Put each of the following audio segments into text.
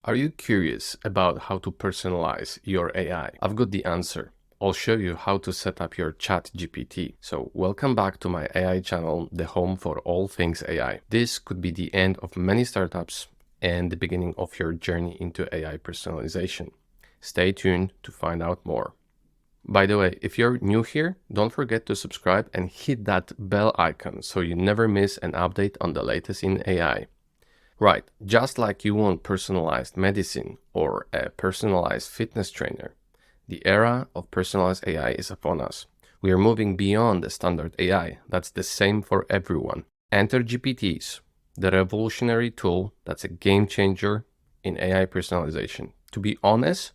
Are you curious about how to personalize your AI? I've got the answer. I'll show you how to set up your ChatGPT. So welcome back to my AI channel, the home for all things AI. This could be the end of many startups and the beginning of your journey into AI personalization. Stay tuned to find out more. By the way, if you're new here, don't forget to subscribe and hit that bell icon so you never miss an update on the latest in AI. Right, just like you want personalized medicine or a personalized fitness trainer, the era of personalized AI is upon us. We are moving beyond the standard AI that's the same for everyone. Enter GPTs, the revolutionary tool that's a game changer in AI personalization. To be honest,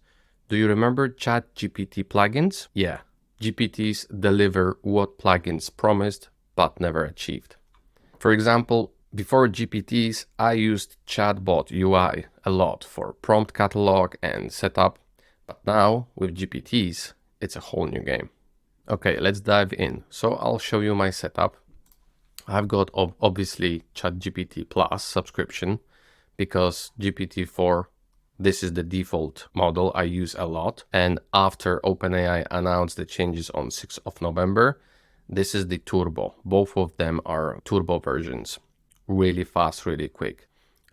do you remember ChatGPT plugins? Yeah, GPTs deliver what plugins promised but never achieved. For example, before GPTs, I used ChatbotUI a lot for prompt catalog and setup, but now with GPTs, it's a whole new game. Okay, let's dive in. So I'll show you my setup. I've got obviously ChatGPT Plus subscription because GPT-4, this is the default model I use a lot. And after OpenAI announced the changes on 6th of November, this is the turbo. Both of them are turbo versions. Really fast, really quick.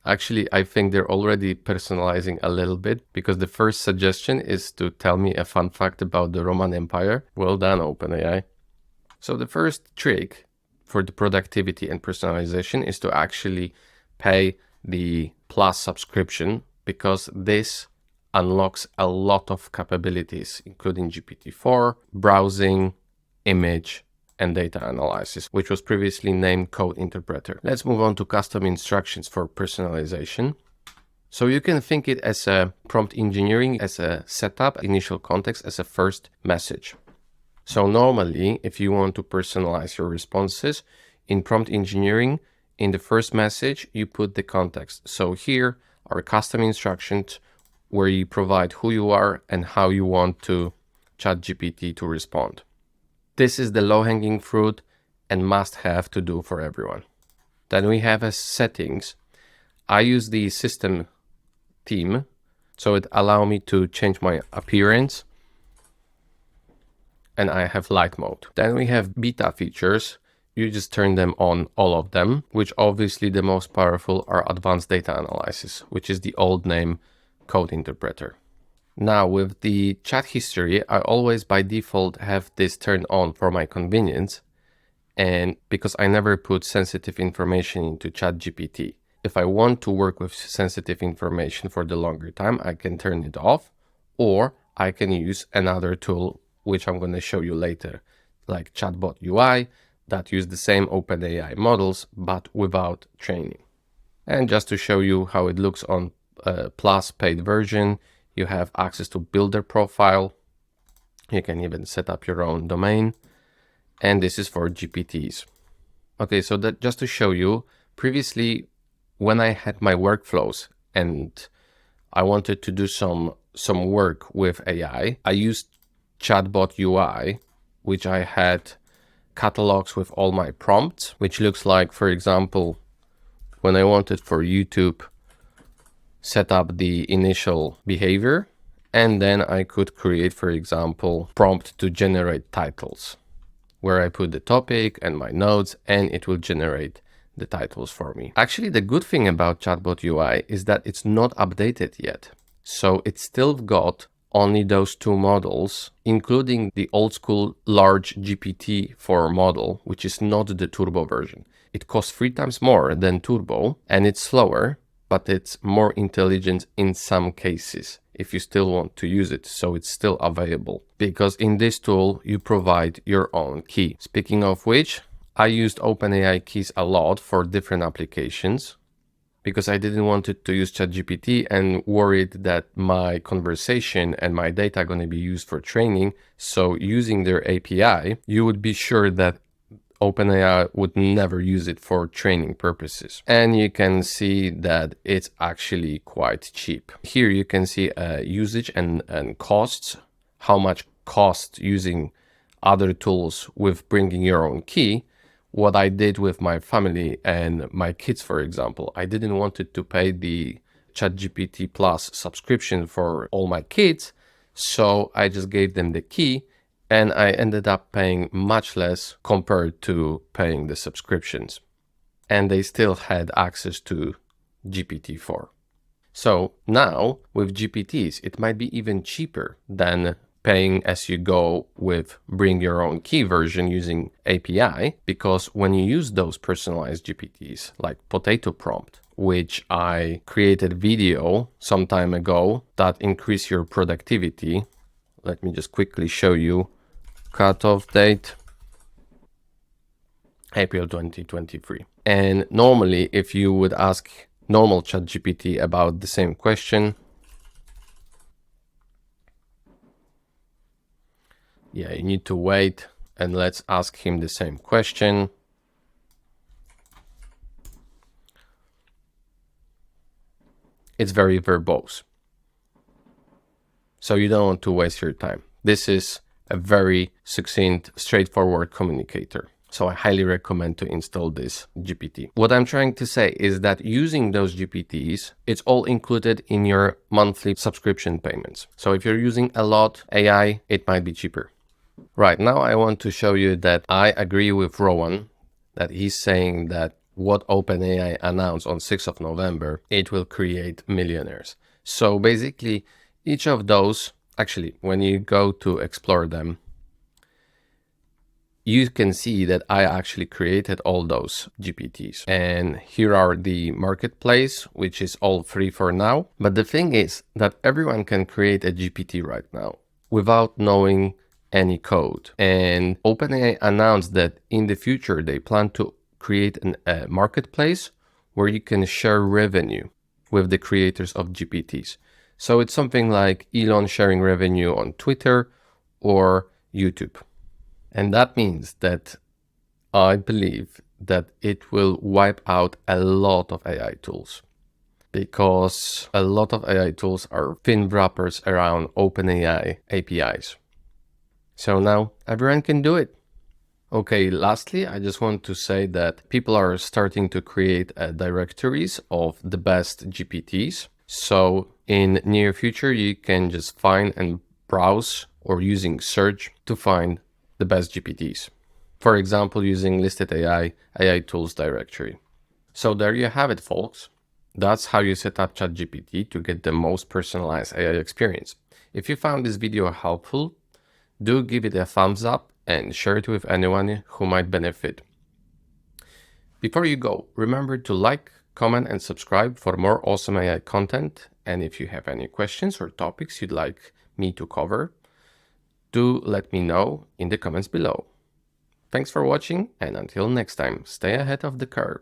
Actually, I think they're already personalizing a little bit because the first suggestion is to tell me a fun fact about the Roman Empire. Well done, OpenAI. So the first trick for the productivity and personalization is to actually pay the Plus subscription because this unlocks a lot of capabilities, including GPT-4, browsing, image, and data analysis, which was previously named Code Interpreter. Let's move on to custom instructions for personalization. So you can think it as a prompt engineering, as a setup, initial context, as a first message. So normally, if you want to personalize your responses in prompt engineering, in the first message, you put the context. So here are custom instructions where you provide who you are and how you want to ChatGPT to respond. This is the low-hanging fruit and must-have to do for everyone. Then we have as settings. I use the system theme, so it allows me to change my appearance, and I have light mode. Then we have beta features. You just turn them on, all of them, which obviously the most powerful are advanced data analysis, which is the old name Code Interpreter. Now with the chat history, I always by default have this turned on for my convenience, and because I never put sensitive information into ChatGPT. If I want to work with sensitive information for the longer time, I can turn it off, or I can use another tool, which I'm going to show you later, like ChatbotUI, that use the same OpenAI models, but without training. And just to show you how it looks on Plus paid version, you have access to builder profile. You can even set up your own domain. And this is for GPTs. Okay, so that just to show you, previously when I had my workflows and I wanted to do some work with AI, I used ChatbotUI, which I had catalogs with all my prompts, which looks like, for example, when I wanted for YouTube, set up the initial behavior, and then I could create, for example, prompt to generate titles, where I put the topic and my notes, and it will generate the titles for me. Actually, the good thing about ChatbotUI is that it's not updated yet. So it's still got only those two models, including the old school large GPT-4 model, which is not the turbo version. It costs 3 times more than turbo, and it's slower, but it's more intelligent in some cases if you still want to use it, so it's still available. Because in this tool, you provide your own key. Speaking of which, I used OpenAI keys a lot for different applications because I didn't want it to use ChatGPT and worried that my conversation and my data are going to be used for training. So using their API, you would be sure that OpenAI would never use it for training purposes. And you can see that it's actually quite cheap. Here you can see usage and costs, how much cost using other tools with bringing your own key. What I did with my family and my kids, for example, I didn't want it to pay the ChatGPT Plus subscription for all my kids. So I just gave them the key and I ended up paying much less compared to paying the subscriptions. And they still had access to GPT-4. So now with GPTs, it might be even cheaper than paying as you go with bring your own key version using API, because when you use those personalized GPTs like Potato Prompt, which I created video some time ago that increase your productivity. Let me just quickly show you cutoff date, April 2023. And normally if you would ask normal ChatGPT about the same question, yeah, you need to wait, and let's ask him the same question. It's very verbose, so you don't want to waste your time. This is a very succinct, straightforward communicator. So I highly recommend to install this GPT. What I'm trying to say is that using those GPTs, it's all included in your monthly subscription payments. So if you're using a lot AI, it might be cheaper. Right, now I want to show you that I agree with Rowan that he's saying that what OpenAI announced on 6th of November, it will create millionaires. So basically each of those, actually, when you go to explore them, you can see that I actually created all those GPTs. And here are the marketplace, which is all free for now. But the thing is that everyone can create a GPT right now without knowing any code. And OpenAI announced that in the future, they plan to create a marketplace where you can share revenue with the creators of GPTs. So it's something like Elon sharing revenue on Twitter or YouTube. And that means that I believe that it will wipe out a lot of AI tools, because a lot of AI tools are thin wrappers around OpenAI APIs. So now everyone can do it. Okay, lastly, I just want to say that people are starting to create directories of the best GPTs. So in near future, you can just find and browse or using search to find the best GPTs. For example, using listed AI tools directory. So there you have it, folks. That's how you set up ChatGPT to get the most personalized AI experience. If you found this video helpful, do give it a thumbs up and share it with anyone who might benefit. Before you go, remember to like, comment, and subscribe for more awesome AI content. And if you have any questions or topics you'd like me to cover, do let me know in the comments below. Thanks for watching, and until next time, stay ahead of the curve.